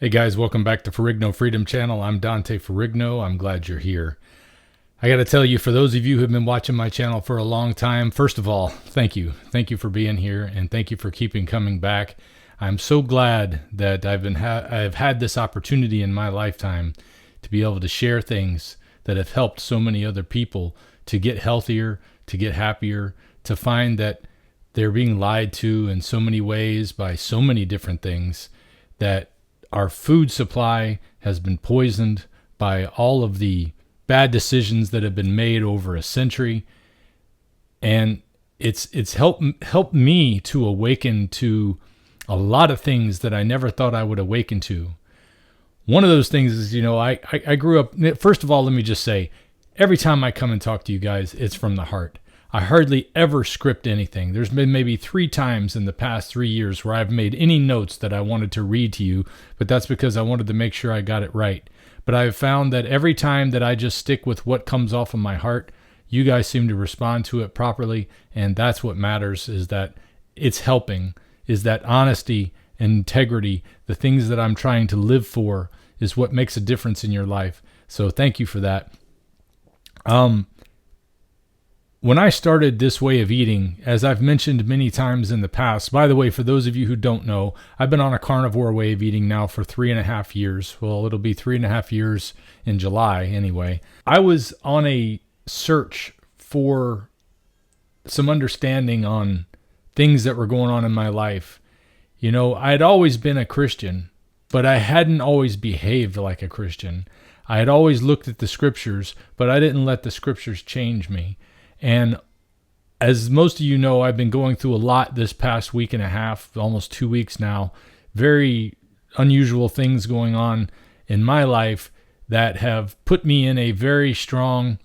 Hey guys, welcome back to Ferrigno Freedom Channel. I'm Dante Ferrigno. I'm glad you're here. I got to tell you, for those of you who have been watching my channel for a long time, first of all, thank you. Thank you for being here, and thank you for keeping coming back. I'm so glad that I've had this opportunity in my lifetime to be able to share things that have helped so many other people to get healthier, to get happier, to find that they're being lied to in so many ways by so many different things, that our food supply has been poisoned by all of the bad decisions that have been made over a century. And it's helped me to awaken to a lot of things that I never thought I would awaken to. One of those things is, I grew up, first of all, let me just say, every time I come and talk to you guys, it's from the heart. I hardly ever script anything. There's been maybe 3 times in the past 3 years where I've made any notes that I wanted to read to you, but that's because I wanted to make sure I got it right. But I've found that every time that I just stick with what comes off of my heart, you guys seem to respond to it properly, and that's what matters, is that it's helping, is that honesty and integrity, the things that I'm trying to live for, is what makes a difference in your life. So thank you for that. When I started this way of eating, as I've mentioned many times in the past, by the way, for those of you who don't know, I've been on a carnivore way of eating now for 3.5 years. Well, it'll be 3.5 years in July anyway. I was on a search for some understanding on things that were going on in my life. I had always been a Christian, but I hadn't always behaved like a Christian. I had always looked at the scriptures, but I didn't let the scriptures change me. And as most of you know, I've been going through a lot this past week and a half, almost 2 weeks now. Very unusual things going on in my life that have put me in a very strong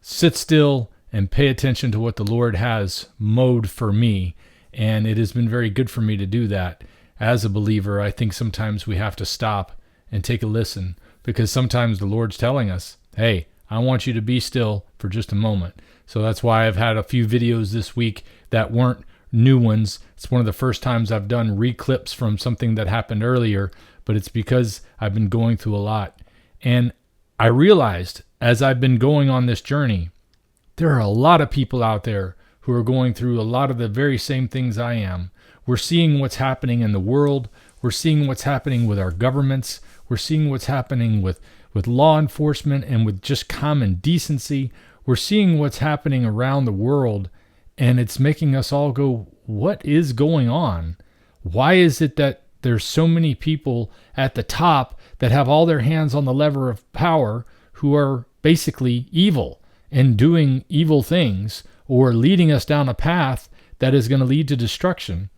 sit still and pay attention to what the Lord has mode for me. And it has been very good for me to do that. As a believer, I think sometimes we have to stop and take a listen, because sometimes the Lord's telling us, hey, I want you to be still for just a moment. So that's why I've had a few videos this week that weren't new ones. It's one of the first times I've done reclips from something that happened earlier, but it's because I've been going through a lot. And I realized as I've been going on this journey, there are a lot of people out there who are going through a lot of the very same things I am. We're seeing what's happening in the world. We're seeing what's happening with our governments. We're seeing what's happening with law enforcement and with just common decency. We're seeing what's happening around the world, and it's making us all go, what is going on? Why is it that there's so many people at the top that have all their hands on the lever of power who are basically evil and doing evil things, or leading us down a path that is going to lead to destruction?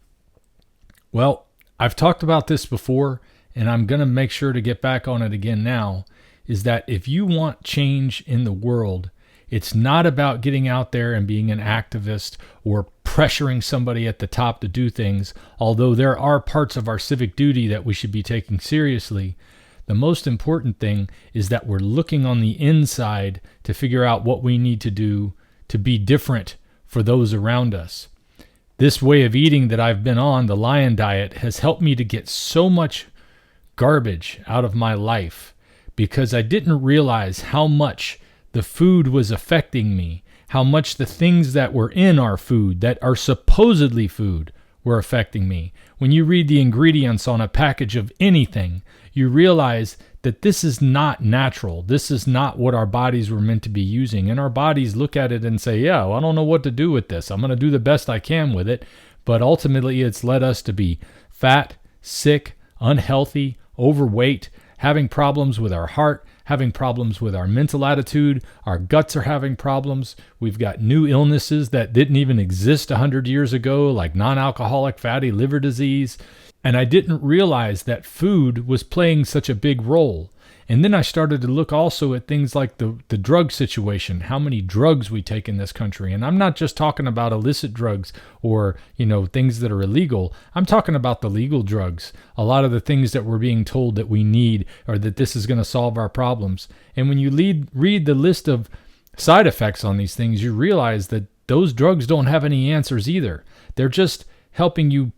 Well, I've talked about this before, and I'm going to make sure to get back on it again now, is that if you want change in the world, it's not about getting out there and being an activist or pressuring somebody at the top to do things, although there are parts of our civic duty that we should be taking seriously. The most important thing is that we're looking on the inside to figure out what we need to do to be different for those around us. This way of eating that I've been on, the lion diet, has helped me to get so much garbage out of my life, because I didn't realize how much the food was affecting me, how much the things that were in our food that are supposedly food were affecting me. When you read the ingredients on a package of anything, you realize that this is not natural. This is not what our bodies were meant to be using. And our bodies look at it and say, yeah, well, I don't know what to do with this. I'm going to do the best I can with it. But ultimately, it's led us to be fat, sick, unhealthy, overweight, having problems with our heart, having problems with our mental attitude. Our guts are having problems. We've got new illnesses that didn't even exist 100 years ago, like non-alcoholic fatty liver disease. And I didn't realize that food was playing such a big role. And then I started to look also at things like the drug situation, how many drugs we take in this country. And I'm not just talking about illicit drugs or, things that are illegal. I'm talking about the legal drugs. A lot of the things that we're being told that we need, or that this is going to solve our problems. And when you read the list of side effects on these things, you realize that those drugs don't have any answers either. They're just helping you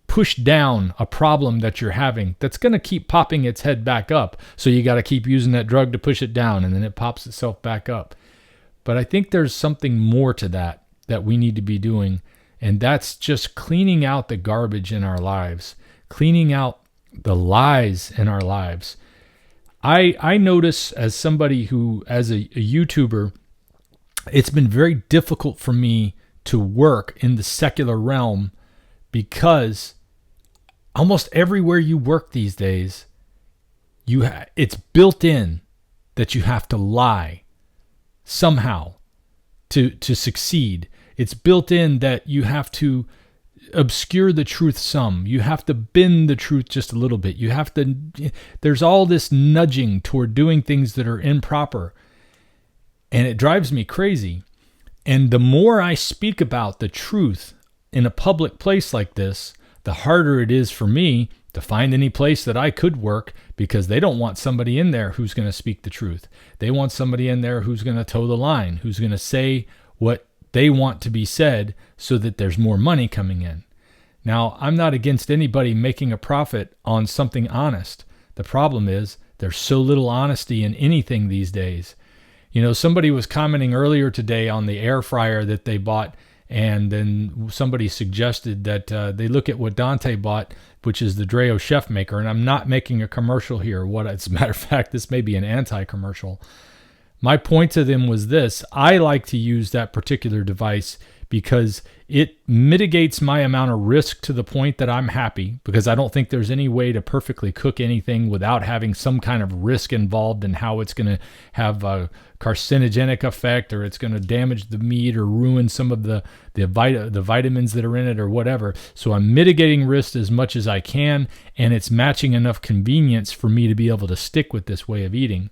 push down a problem that you're having that's going to keep popping its head back up. So you got to keep using that drug to push it down, and then it pops itself back up. But I think there's something more to that we need to be doing, and that's just cleaning out the garbage in our lives, cleaning out the lies in our lives. I notice as somebody who, as a YouTuber, it's been very difficult for me to work in the secular realm because almost everywhere you work these days, it's built in that you have to lie somehow to succeed. It's built in that you have to obscure the truth some. You have to bend the truth just a little bit. There's all this nudging toward doing things that are improper. And it drives me crazy. And the more I speak about the truth in a public place like this, the harder it is for me to find any place that I could work, because they don't want somebody in there who's going to speak the truth. They want somebody in there who's going to toe the line, who's going to say what they want to be said so that there's more money coming in. Now, I'm not against anybody making a profit on something honest. The problem is there's so little honesty in anything these days. You know, somebody was commenting earlier today on the air fryer that they bought, and then somebody suggested that they look at what Dante bought, which is the Dreo Chef Maker. And I'm not making a commercial here. As a matter of fact, this may be an anti-commercial. My point to them was this: I like to use that particular device because it mitigates my amount of risk to the point that I'm happy, because I don't think there's any way to perfectly cook anything without having some kind of risk involved in how it's going to have a carcinogenic effect, or it's going to damage the meat or ruin some of the vitamins that are in it or whatever. So I'm mitigating risk as much as I can, and it's matching enough convenience for me to be able to stick with this way of eating.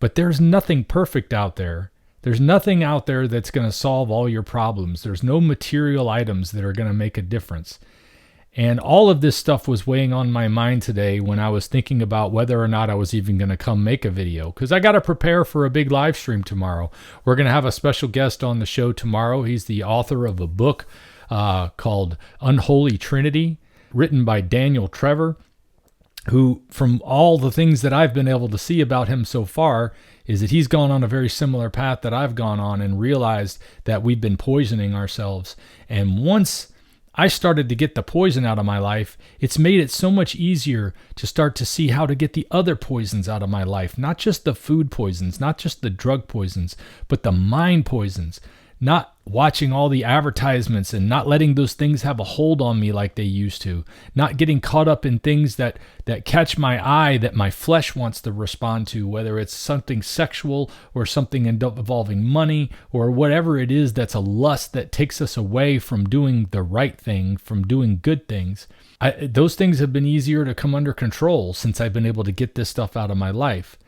But there's nothing perfect out there. There's nothing out there that's going to solve all your problems. There's no material items that are going to make a difference. And all of this stuff was weighing on my mind today when I was thinking about whether or not I was even going to come make a video, because I got to prepare for a big live stream tomorrow. We're going to have a special guest on the show tomorrow. He's the author of a book called Unholy Trinity, written by Daniel Trevor, who, from all the things that I've been able to see about him so far, is that he's gone on a very similar path that I've gone on and realized that we've been poisoning ourselves. And once I started to get the poison out of my life, it's made it so much easier to start to see how to get the other poisons out of my life. Not just the food poisons, not just the drug poisons, but the mind poisons. Not watching all the advertisements and not letting those things have a hold on me like they used to. Not getting caught up in things that catch my eye that my flesh wants to respond to, whether it's something sexual or something involving money or whatever it is that's a lust that takes us away from doing the right thing, from doing good things. Those things have been easier to come under control since I've been able to get this stuff out of my life.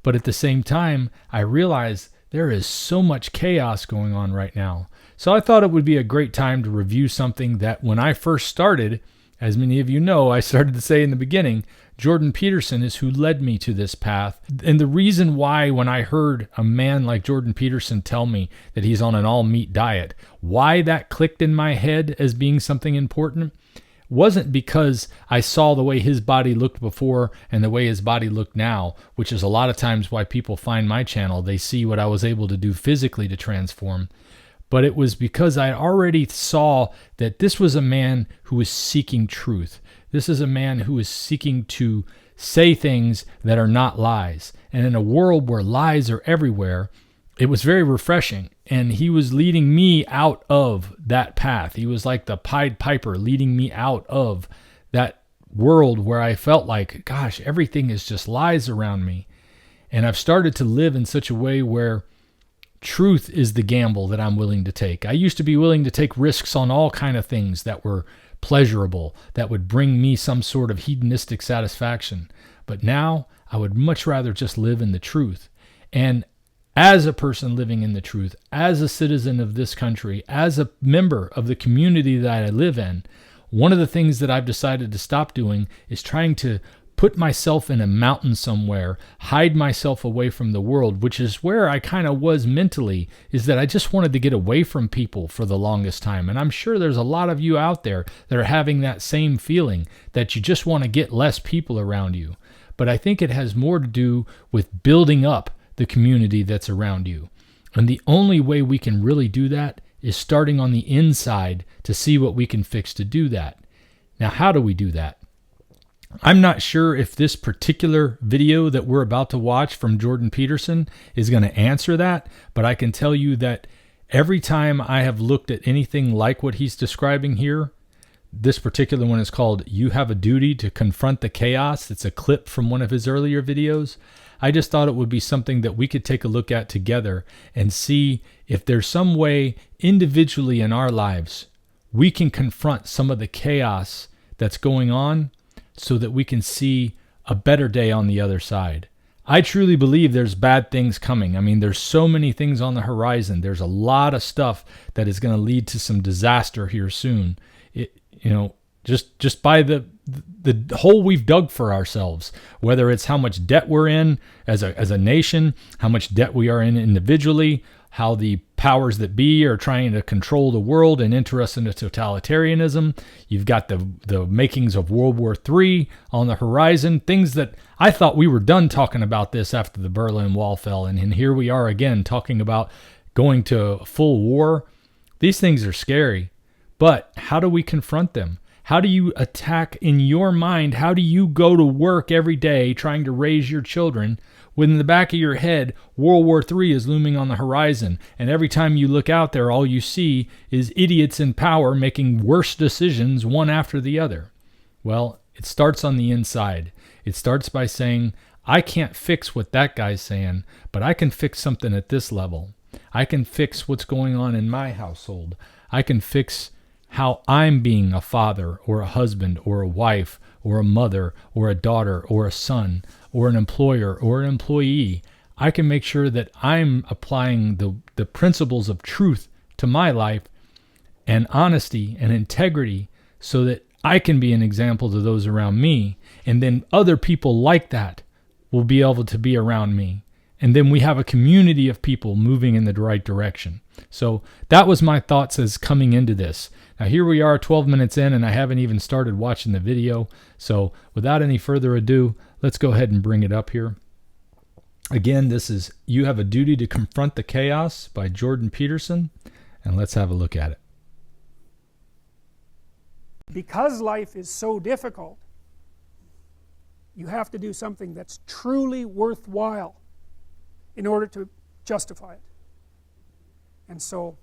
But at the same time, I realize there is so much chaos going on right now. So I thought it would be a great time to review something that when I first started, as many of you know, I started to say in the beginning, Jordan Peterson is who led me to this path. And the reason why, when I heard a man like Jordan Peterson tell me that he's on an all-meat diet, why that clicked in my head as being something important wasn't because I saw the way his body looked before and the way his body looked now, which is a lot of times why people find my channel. They see what I was able to do physically to transform. But it was because I already saw that this was a man who was seeking truth. This is a man who is seeking to say things that are not lies. And in a world where lies are everywhere, it was very refreshing. And he was leading me out of that path. He was like the Pied Piper leading me out of that world where I felt like, gosh, everything is just lies around me. And I've started to live in such a way where truth is the gamble that I'm willing to take. I used to be willing to take risks on all kind of things that were pleasurable, that would bring me some sort of hedonistic satisfaction. But now I would much rather just live in the truth. And as a person living in the truth, as a citizen of this country, as a member of the community that I live in, one of the things that I've decided to stop doing is trying to put myself in a mountain somewhere, hide myself away from the world, which is where I kind of was mentally, is that I just wanted to get away from people for the longest time. And I'm sure there's a lot of you out there that are having that same feeling, that you just want to get less people around you. But I think it has more to do with building up the community that's around you. And the only way we can really do that is starting on the inside to see what we can fix to do that. Now, how do we do that? I'm not sure if this particular video that we're about to watch from Jordan Peterson is going to answer that, but I can tell you that every time I have looked at anything like what he's describing here, this particular one is called "You Have a Duty to Confront the Chaos." It's a clip from one of his earlier videos. I just thought it would be something that we could take a look at together and see if there's some way individually in our lives we can confront some of the chaos that's going on so that we can see a better day on the other side. I truly believe there's bad things coming. I mean, there's so many things on the horizon. There's a lot of stuff that is going to lead to some disaster here soon. Just by the hole we've dug for ourselves, whether it's how much debt we're in as a nation, how much debt we are in individually, how the powers that be are trying to control the world and interested in totalitarianism. You've got the makings of World War III on the horizon, things that I thought we were done talking about this after the Berlin Wall fell. And here we are again talking about going to full war. These things are scary, but how do we confront them? How do you attack in your mind? How do you go to work every day trying to raise your children when in the back of your head, World War III is looming on the horizon, and every time you look out there, all you see is idiots in power making worse decisions one after the other? Well, it starts on the inside. It starts by saying, I can't fix what that guy's saying, but I can fix something at this level. I can fix what's going on in my household. I can fix how I'm being a father or a husband or a wife or a mother or a daughter or a son or an employer or an employee. I can make sure that I'm applying the principles of truth to my life and honesty and integrity so that I can be an example to those around me. And then other people like that will be able to be around me. And then we have a community of people moving in the right direction. So that was my thoughts as coming into this. Now here we are 12 minutes in and I haven't even started watching the video. So without any further ado, let's go ahead and bring it up here. Again, this is You Have a Duty to Confront the Chaos by Jordan Peterson. And let's have a look at it. Because life is so difficult, you have to do something that's truly worthwhile in order to justify it. And so,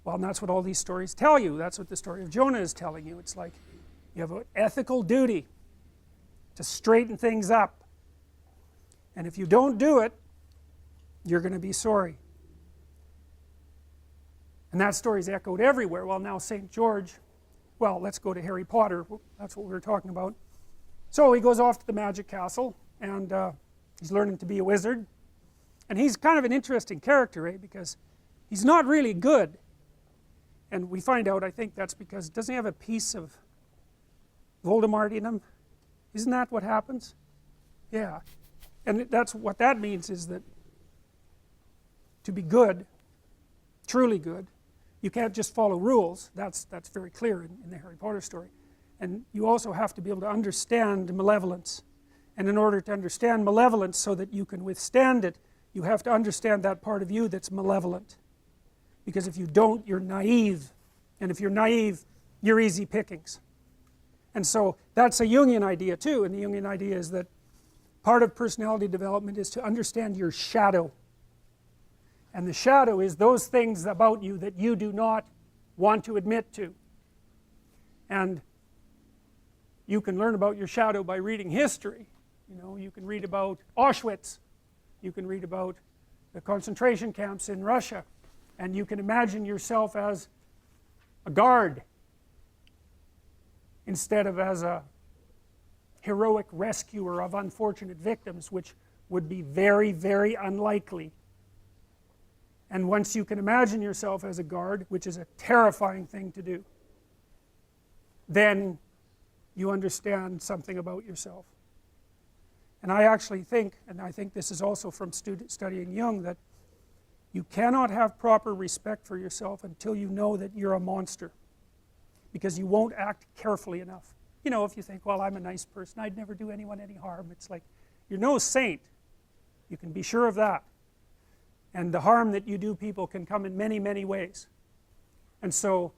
well, and that's what all these stories tell you. That's what the story of Jonah is telling you. It's like you have an ethical duty to straighten things up. And if you don't do it, you're going to be sorry. And that story is echoed everywhere. Well, now St. George, well, let's go to Harry Potter. That's what we were talking about. So he goes off to the magic castle, and he's learning to be a wizard. And he's kind of an interesting character, because he's not really good. And we find out, I think that's because, doesn't he have a piece of Voldemort in him? Isn't that what happens? Yeah. And that's what that means, is that to be good, truly good, you can't just follow rules. That's very clear in the Harry Potter story. And you also have to be able to understand malevolence. And in order to understand malevolence so that you can withstand it, you have to understand that part of you that's malevolent. Because if you don't, you're naive. And if you're naive, you're easy pickings. And so that's a Jungian idea too. And the Jungian idea is that part of personality development is to understand your shadow. And the shadow is those things about you that you do not want to admit to. And you can learn about your shadow by reading history. You can read about Auschwitz. You can read about the concentration camps in Russia, and you can imagine yourself as a guard instead of as a heroic rescuer of unfortunate victims, which would be very, very unlikely. And once you can imagine yourself as a guard, which is a terrifying thing to do, then you understand something about yourself. And I actually think, and I think this is also from studying Jung, that you cannot have proper respect for yourself until you know that you're a monster, because you won't act carefully enough. You know, if you think, well, I'm a nice person, I'd never do anyone any harm, it's like, you're no saint. You can be sure of that. And the harm that you do people can come in many, many ways. And so,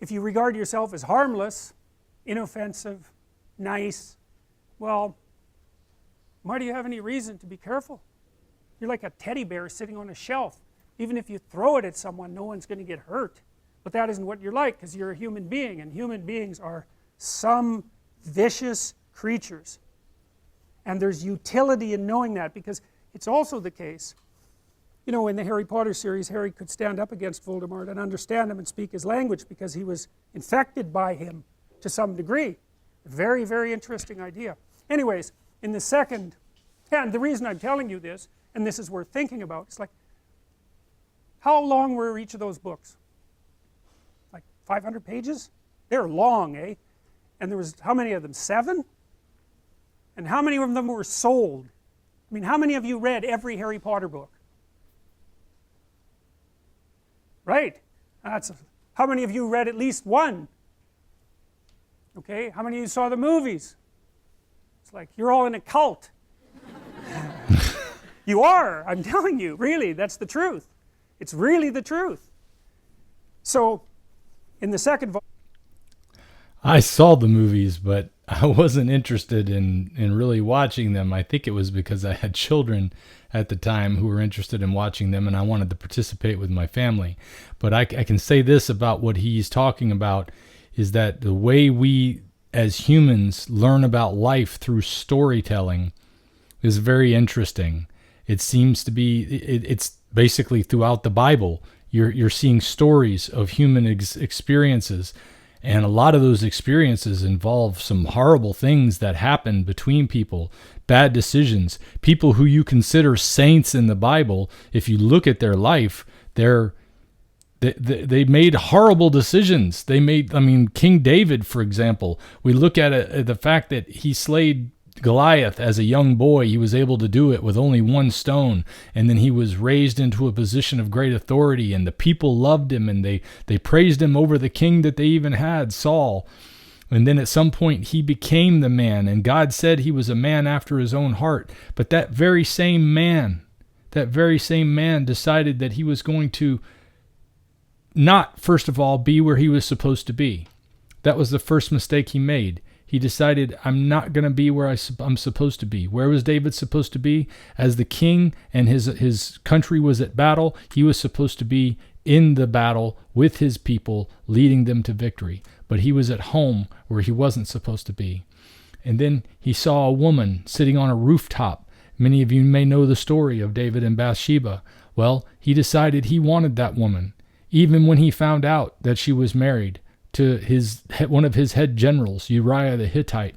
if you regard yourself as harmless, inoffensive, nice, well, why do you have any reason to be careful? You're like a teddy bear sitting on a shelf. Even if you throw it at someone, no one's going to get hurt. But that isn't what you're like, because you're a human being, and human beings are some vicious creatures. And there's utility in knowing that, because it's also the case, you know, in the Harry Potter series, Harry could stand up against Voldemort and understand him and speak his language because he was infected by him to some degree. Very, very interesting idea. Anyways, in the second, and the reason I'm telling you this, and this is worth thinking about, it's like, how long were each of those books? Like 500 pages? They're long, eh? And there was, how many of them? 7? And how many of them were sold? I mean, how many of you read every Harry Potter book? Right. How many of you read at least one? Okay, how many of you saw the movies? It's like, you're all in a cult. You are, I'm telling you, really, that's the truth. It's really the truth. So, in the second volume, I saw the movies, but I wasn't interested in really watching them. I think it was because I had children at the time who were interested in watching them, and I wanted to participate with my family. But I can say this about what he's talking about, is that the way we as humans learn about life through storytelling is very interesting. It seems to be, it's basically throughout the Bible. You're seeing stories of human experiences. And a lot of those experiences involve some horrible things that happen between people, bad decisions. People who you consider saints in the Bible, if you look at their life, they made horrible decisions. They made, I mean, King David, for example, we look at the fact that he slayed Goliath as a young boy. He was able to do it with only one stone, and then he was raised into a position of great authority, and the people loved him, and they praised him over the king that they even had, Saul. And then at some point he became the man, and God said he was a man after his own heart. But that very same man decided that he was going to not, first of all, be where he was supposed to be. That was the first mistake he made. He decided, I'm not going to be where I'm supposed to be. Where was David supposed to be? As the king and his country was at battle, he was supposed to be in the battle with his people, leading them to victory. But he was at home where he wasn't supposed to be. And then he saw a woman sitting on a rooftop. Many of you may know the story of David and Bathsheba. Well, he decided he wanted that woman, even when he found out that she was married to one of his head generals, Uriah the Hittite.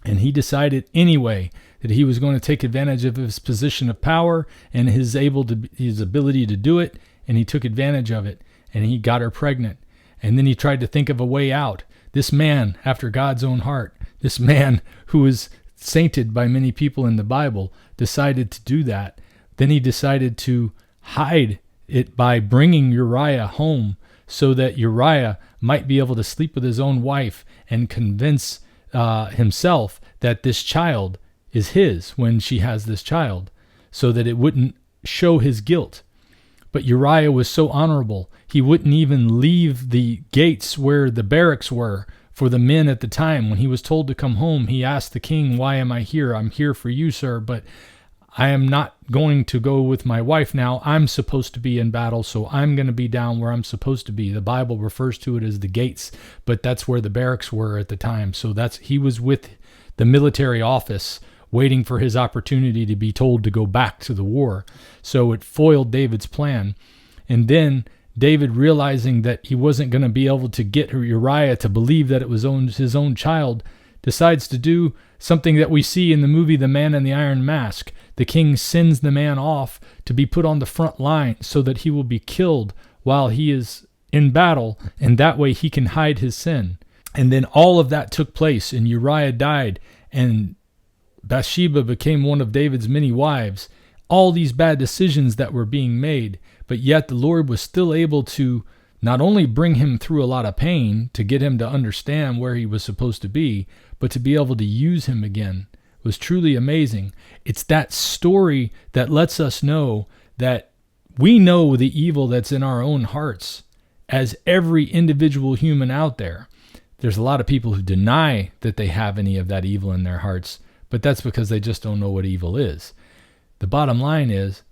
And he decided anyway that he was going to take advantage of his position of power and his ability to do it, and he took advantage of it, and he got her pregnant. And then he tried to think of a way out. This man after God's own heart, this man who is sainted by many people in the Bible, decided to do that. Then he decided to hide it by bringing Uriah home, so that Uriah might be able to sleep with his own wife and convince himself that this child is his when she has this child, so that it wouldn't show his guilt. But Uriah was so honorable, he wouldn't even leave the gates where the barracks were for the men at the time. When he was told to come home, he asked the king, "Why am I here? I'm here for you, sir, but I am not going to go with my wife now. I'm supposed to be in battle, so I'm going to be down where I'm supposed to be." The Bible refers to it as the gates, but that's where the barracks were at the time. So he was with the military office, waiting for his opportunity to be told to go back to the war. So it foiled David's plan. And then David, realizing that he wasn't going to be able to get Uriah to believe that it was his own child, decides to do something that we see in the movie The Man in the Iron Mask. The king sends the man off to be put on the front line so that he will be killed while he is in battle, and that way he can hide his sin. And then all of that took place, and Uriah died, and Bathsheba became one of David's many wives. All these bad decisions that were being made, but yet the Lord was still able to not only bring him through a lot of pain to get him to understand where he was supposed to be, but to be able to use him again. It was truly amazing. It's that story that lets us know that we know the evil that's in our own hearts as every individual human out there. There's a lot of people who deny that they have any of that evil in their hearts, but that's because they just don't know what evil is. The bottom line is,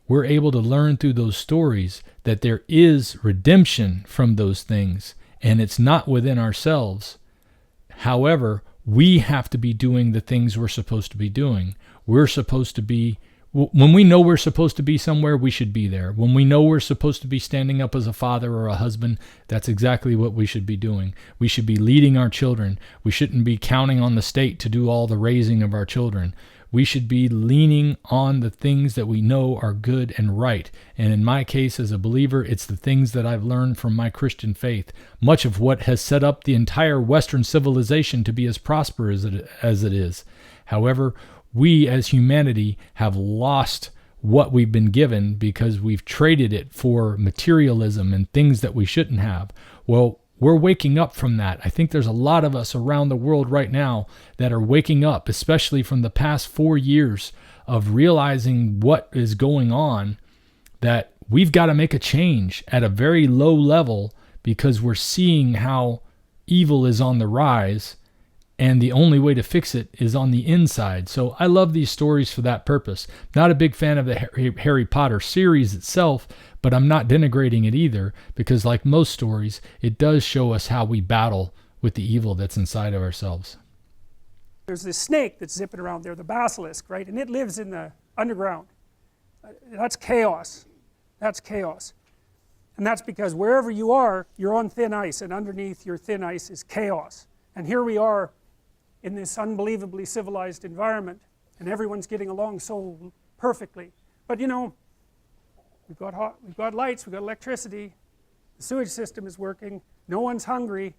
we're able to learn through those stories that there is redemption from those things, and it's not within ourselves. However, we have to be doing the things we're supposed to be doing. We're supposed to be, when we know we're supposed to be somewhere, we should be there. When we know we're supposed to be standing up as a father or a husband, that's exactly what we should be doing. We should be leading our children. We shouldn't be counting on the state to do all the raising of our children. We should be leaning on the things that we know are good and right. And in my case, as a believer, it's the things that I've learned from my Christian faith. Much of what has set up the entire Western civilization to be as prosperous as it is. However, we as humanity have lost what we've been given because we've traded it for materialism and things that we shouldn't have. Well, we're waking up from that. I think there's a lot of us around the world right now that are waking up, especially from the past 4 years of realizing what is going on, that we've got to make a change at a very low level because we're seeing how evil is on the rise, and the only way to fix it is on the inside. So I love these stories for that purpose. Not a big fan of the Harry Potter series itself, but I'm not denigrating it either, because like most stories, it does show us how we battle with the evil that's inside of ourselves. There's this snake that's zipping around there, the basilisk, right? And it lives in the underground. That's chaos. That's chaos. And that's because wherever you are, you're on thin ice, and underneath your thin ice is chaos. And here we are in this unbelievably civilized environment, and everyone's getting along so perfectly. But you know, we've got lights, we've got electricity, the sewage system is working, no one's hungry.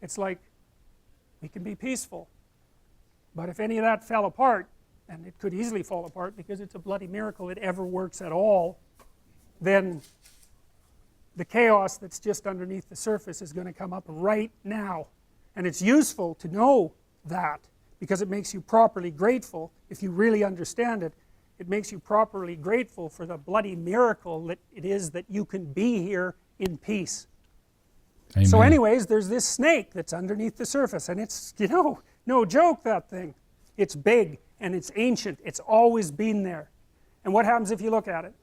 It's like we can be peaceful. But if any of that fell apart, and it could easily fall apart because it's a bloody miracle it ever works at all, then the chaos that's just underneath the surface is going to come up right now. And it's useful to know that, because it makes you properly grateful. If you really understand it, it makes you properly grateful for the bloody miracle that it is that you can be here in peace. Amen. So anyways, there's this snake that's underneath the surface, and it's, you know, no joke, that thing. It's big, and it's ancient. It's always been there. And what happens if you look at it?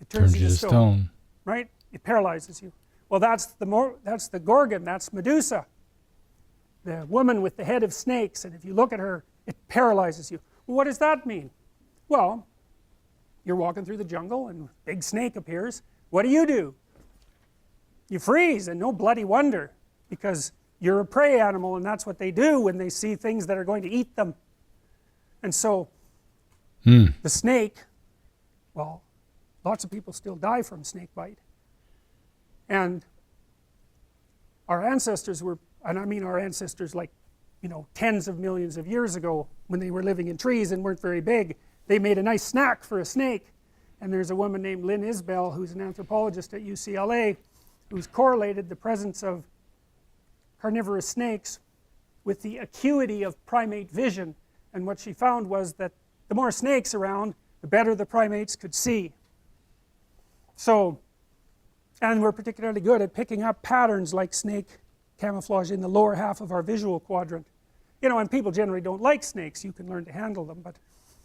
It turns you to stone. Right? It paralyzes you. Well, that's the Gorgon, that's Medusa, the woman with the head of snakes, and if you look at her, it paralyzes you. Well, what does that mean? Well, you're walking through the jungle and a big snake appears. What do? You freeze, and no bloody wonder, because you're a prey animal, and that's what they do when they see things that are going to eat them. And so, the snake, well, lots of people still die from snake bite. And our ancestors were, and I mean our ancestors like, you know, tens of millions of years ago, when they were living in trees and weren't very big, they made a nice snack for a snake. And there's a woman named Lynn Isbell, who's an anthropologist at UCLA, who's correlated the presence of carnivorous snakes with the acuity of primate vision. And what she found was that the more snakes around, the better the primates could see. So, and we're particularly good at picking up patterns like snake camouflage in the lower half of our visual quadrant. You know, and people generally don't like snakes. You can learn to handle them, but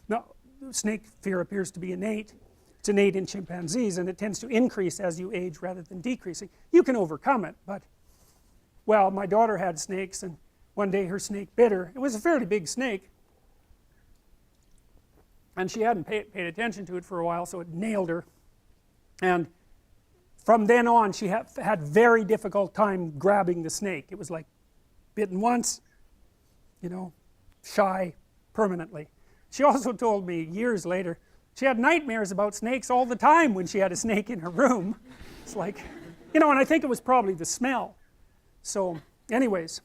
no, snake fear appears to be innate. It's innate in chimpanzees, and it tends to increase as you age rather than decreasing. You can overcome it, but, well, my daughter had snakes, and one day her snake bit her. It was a fairly big snake, and she hadn't paid attention to it for a while, so it nailed her. And from then on, she had very difficult time grabbing the snake. It was like bitten once, you know, shy permanently. She also told me years later, she had nightmares about snakes all the time when she had a snake in her room. It's like, you know, and I think it was probably the smell. So, anyways.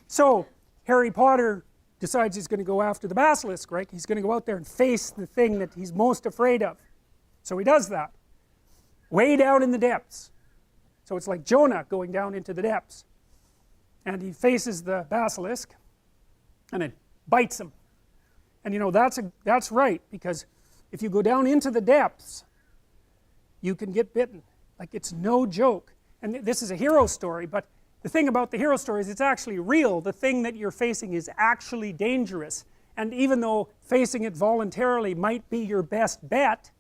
So, Harry Potter decides he's going to go after the basilisk, right? He's going to go out there and face the thing that he's most afraid of. So he does that, way down in the depths. So it's like Jonah going down into the depths. And he faces the basilisk, and it bites him. And you know, that's right, because if you go down into the depths, you can get bitten. Like, it's no joke. And this is a hero story, but the thing about the hero story is it's actually real. The thing that you're facing is actually dangerous. And even though facing it voluntarily might be your best bet,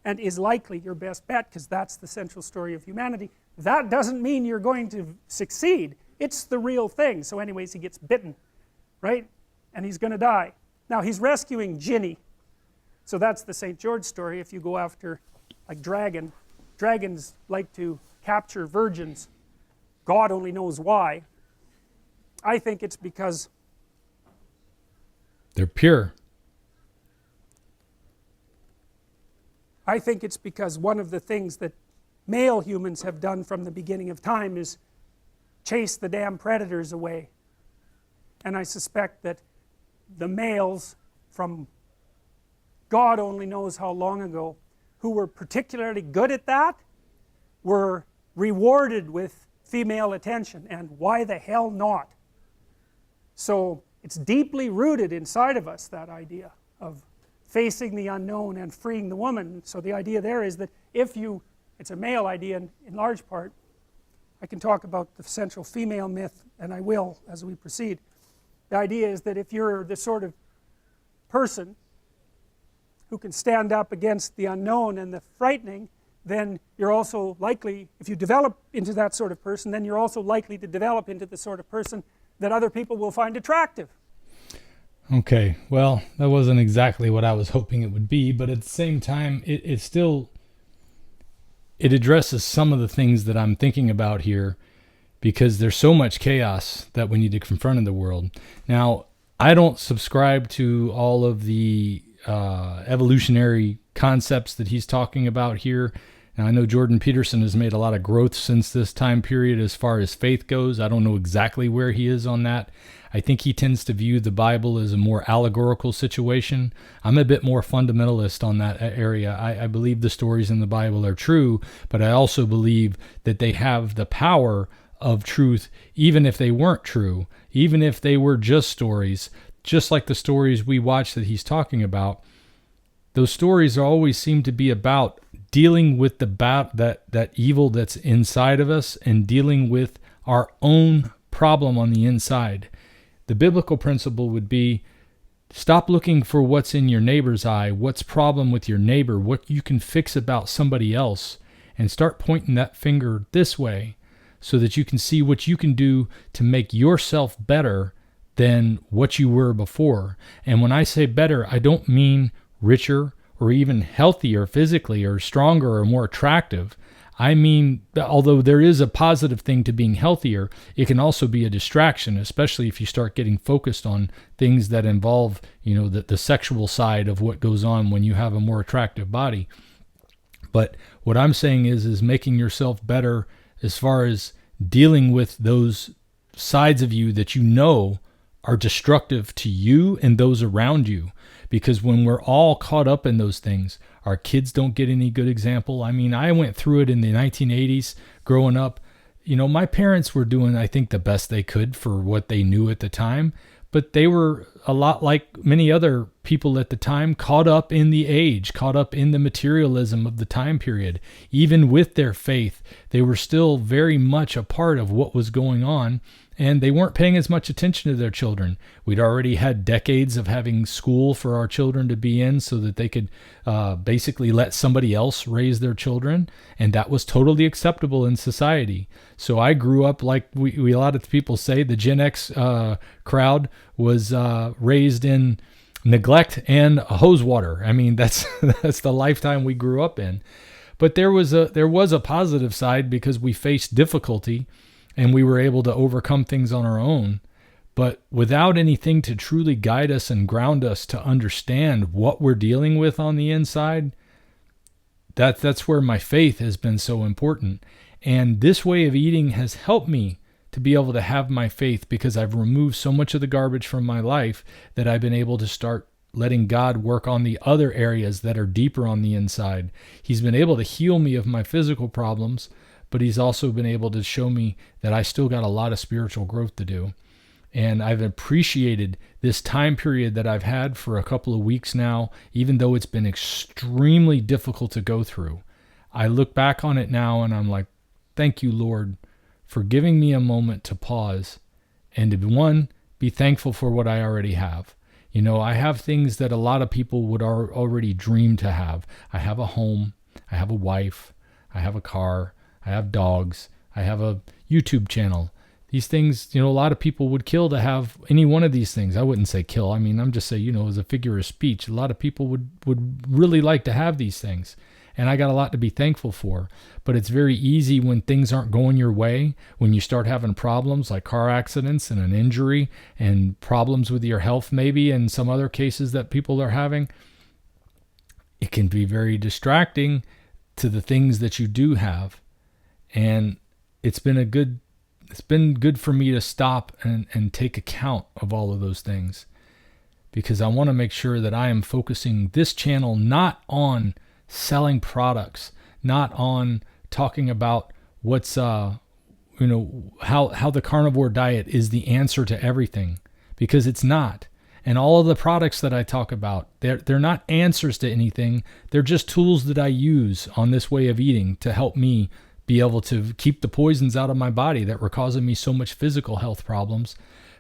and is likely your best bet, because that's the central story of humanity, that doesn't mean you're going to succeed. It's the real thing. So anyways, he gets bitten, right? And he's going to die. Now, he's rescuing Ginny. So that's the St. George story. If you go after, like, dragons like to capture virgins. God only knows why. I think it's because they're pure. I think it's because one of the things that male humans have done from the beginning of time is chase the damn predators away. And I suspect that the males from God only knows how long ago, who were particularly good at that, were rewarded with female attention, and why the hell not? So it's deeply rooted inside of us, that idea of facing the unknown and freeing the woman. So the idea there is that if you, it's a male idea in large part. I can talk about the central female myth, and I will as we proceed. The idea is that if you're the sort of person who can stand up against the unknown and the frightening, then you're also likely, if you develop into that sort of person, then you're also likely to develop into the sort of person that other people will find attractive. Okay, well, that wasn't exactly what I was hoping it would be, but at the same time, it still, it addresses some of the things that I'm thinking about here, because there's so much chaos that we need to confront in the world. Now, I don't subscribe to all of the evolutionary concepts that he's talking about here. Now, I know Jordan Peterson has made a lot of growth since this time period as far as faith goes. I don't know exactly where he is on that. I think he tends to view the Bible as a more allegorical situation. I'm a bit more fundamentalist on that area. I believe the stories in the Bible are true, but I also believe that they have the power of truth, even if they weren't true, even if they were just stories, just like the stories we watch that he's talking about. Those stories always seem to be about dealing with that evil that's inside of us and dealing with our own problem on the inside. The biblical principle would be, stop looking for what's in your neighbor's eye, what's problem with your neighbor, what you can fix about somebody else, and start pointing that finger this way so that you can see what you can do to make yourself better than what you were before. And when I say better, I don't mean richer or even healthier physically or stronger or more attractive. I mean, although there is a positive thing to being healthier, it can also be a distraction, especially if you start getting focused on things that involve, the sexual side of what goes on when you have a more attractive body. But what I'm saying is making yourself better as far as dealing with those sides of you that you know are destructive to you and those around you. Because when we're all caught up in those things, our kids don't get any good example. I mean, I went through it in the 1980s growing up. My parents were doing, I think, the best they could for what they knew at the time. But they were a lot like many other people at the time, caught up in the age, caught up in the materialism of the time period. Even with their faith, they were still very much a part of what was going on. And they weren't paying as much attention to their children. We'd already had decades of having school for our children to be in so that they could basically let somebody else raise their children. And that was totally acceptable in society. So I grew up, like we a lot of people say, the Gen X crowd was raised in neglect and hose water. I mean, that's the lifetime we grew up in. But there was a positive side because we faced difficulty and we were able to overcome things on our own. But without anything to truly guide us and ground us to understand what we're dealing with on the inside, that's where my faith has been so important. And this way of eating has helped me to be able to have my faith, because I've removed so much of the garbage from my life that I've been able to start letting God work on the other areas that are deeper on the inside. He's been able to heal me of my physical problems, but he's also been able to show me that I still got a lot of spiritual growth to do. And I've appreciated this time period that I've had for a couple of weeks now, even though it's been extremely difficult to go through. I look back on it now and I'm like, thank you, Lord, for giving me a moment to pause and to, one, be thankful for what I already have. You know, I have things that a lot of people would already dream to have. I have a home, I have a wife, I have a car, I have dogs, I have a YouTube channel. These things, you know, a lot of people would kill to have any one of these things. I wouldn't say kill. I mean, I'm just saying, you know, as a figure of speech, a lot of people would really like to have these things. And I got a lot to be thankful for. But it's very easy when things aren't going your way, when you start having problems like car accidents and an injury and problems with your health maybe, and some other cases that people are having. It can be very distracting to the things that you do have. And it's been good for me to stop and take account of all of those things, because I want to make sure that I am focusing this channel not on selling products, not on talking about what's how the carnivore diet is the answer to everything, because it's not. And all of the products that I talk about, they're not answers to anything. They're just tools that I use on this way of eating to help me be able to keep the poisons out of my body that were causing me so much physical health problems.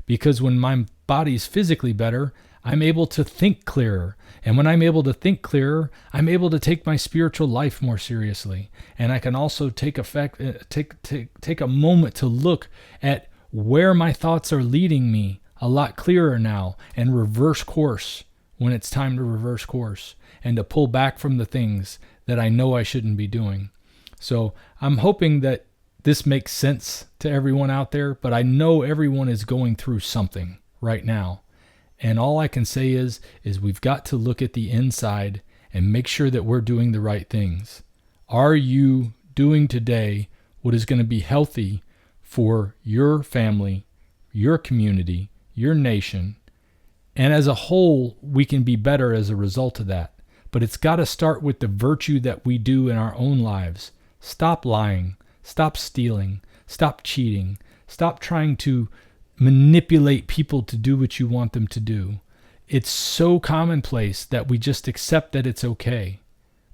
Because when my body's physically better, I'm able to think clearer. And when I'm able to think clearer, I'm able to take my spiritual life more seriously. And I can also take a moment to look at where my thoughts are leading me a lot clearer now, and reverse course when it's time to reverse course, and to pull back from the things that I know I shouldn't be doing. So I'm hoping that this makes sense to everyone out there, but I know everyone is going through something right now. And all I can say is we've got to look at the inside and make sure that we're doing the right things. Are you doing today what is going to be healthy for your family, your community, your nation? And as a whole, we can be better as a result of that. But it's got to start with the virtue that we do in our own lives. Stop lying. Stop stealing. Stop cheating. Stop trying to manipulate people to do what you want them to do. It's so commonplace that we just accept that it's okay.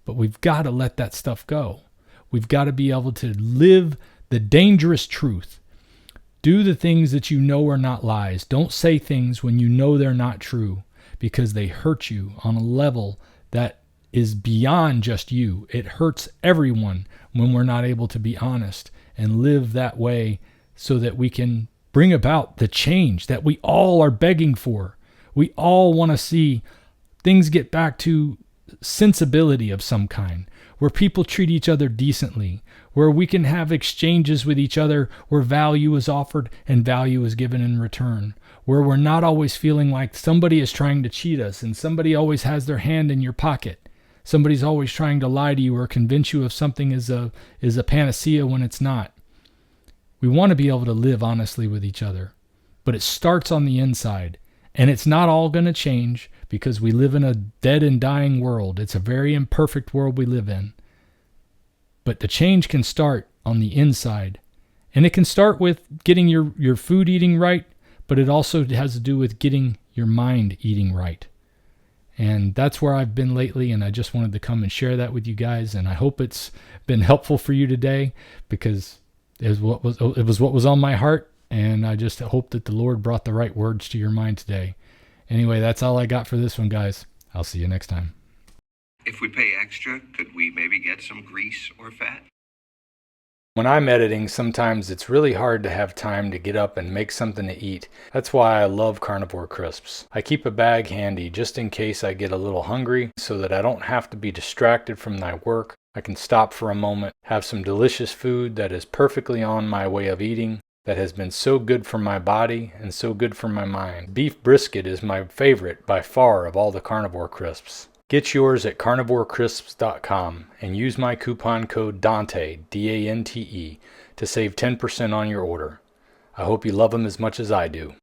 But we've got to let that stuff go. We've got to be able to live the dangerous truth. Do the things that you know are not lies. Don't say things when you know they're not true, because they hurt you on a level that is beyond just you. It hurts everyone when we're not able to be honest and live that way, so that we can bring about the change that we all are begging for. We all want to see things get back to sensibility of some kind, where people treat each other decently, where we can have exchanges with each other, where value is offered and value is given in return, where we're not always feeling like somebody is trying to cheat us and somebody always has their hand in your pocket. Somebody's always trying to lie to you or convince you of something is a panacea when it's not. We want to be able to live honestly with each other, but it starts on the inside, and it's not all going to change because we live in a dead and dying world. It's a very imperfect world we live in. But the change can start on the inside, and it can start with getting your food eating right, but it also has to do with getting your mind eating right. And that's where I've been lately, and I just wanted to come and share that with you guys, and I hope it's been helpful for you today, because it was what was on my heart, and I just hope that the Lord brought the right words to your mind today. Anyway, that's all I got for this one, guys. I'll see you next time. If we pay extra, could we maybe get some grease or fat? When I'm editing, sometimes it's really hard to have time to get up and make something to eat. That's why I love Carnivore crisps. I keep a bag handy just in case I get a little hungry, so that I don't have to be distracted from my work. I can stop for a moment, have some delicious food that is perfectly on my way of eating, that has been so good for my body and so good for my mind. Beef brisket is my favorite by far of all the Carnivore crisps. Get yours at carnivorecrisps.com and use my coupon code DANTE, D-A-N-T-E, to save 10% on your order. I hope you love them as much as I do.